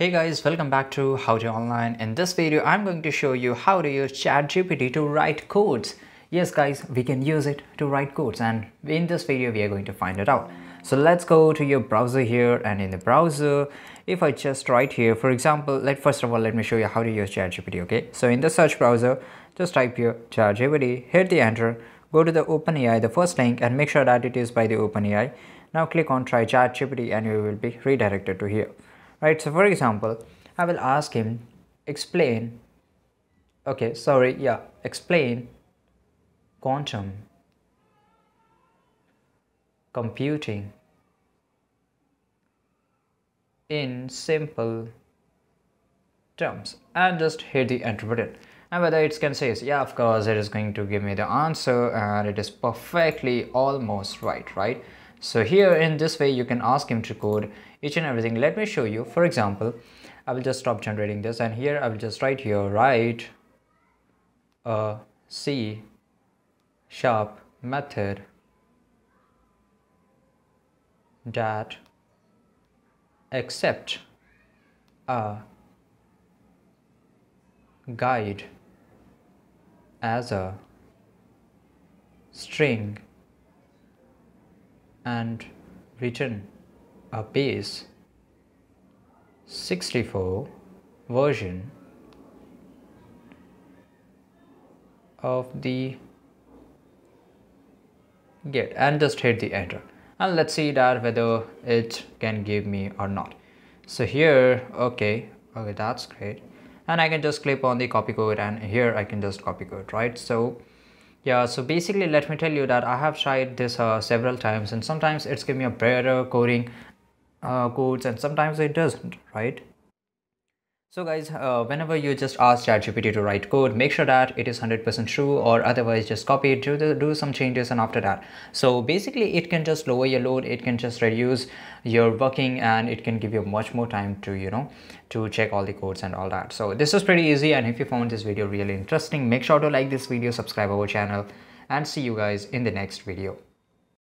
Hey guys, welcome back to How to Online. In this video, I'm going to show you how to use ChatGPT to write codes. Yes guys, we can use it to write codes, and in this video we are going to find it out. So let's go to your browser here, and in the browser, if I just write here, for example, first of all let me show you how to use ChatGPT. Okay, so in the search browser, just type here ChatGPT, hit the enter, go to the OpenAI, the first link, and make sure that it is by the OpenAI. Now click on try ChatGPT and you will be redirected to here. Right, so for example, I will ask him explain quantum computing in simple terms, and just hit the enter button. And whether it can say yeah, of course it is going to give me the answer, and it is perfectly almost right. So here in this way you can ask him to code each and everything. Let me show you. For example, I will just stop generating this, and here I will just write here write a C# method that accept a guide as a string and return a base 64 version of the get, and just hit the enter, and let's see that whether it can give me or not. So here okay, that's great, and I can just click on the copy code, and here I can just copy code, right? So yeah, so basically let me tell you that I have tried this several times, and sometimes it's give me a better coding codes, and sometimes it doesn't, right? So guys, whenever you just ask ChatGPT to write code, make sure that it is 100% true, or otherwise just copy it, do some changes, and after that, so basically it can just lower your load, it can just reduce your working, and it can give you much more time to to check all the codes and all that. So this is pretty easy, and if you found this video really interesting, make sure to like this video, subscribe our channel, and see you guys in the next video.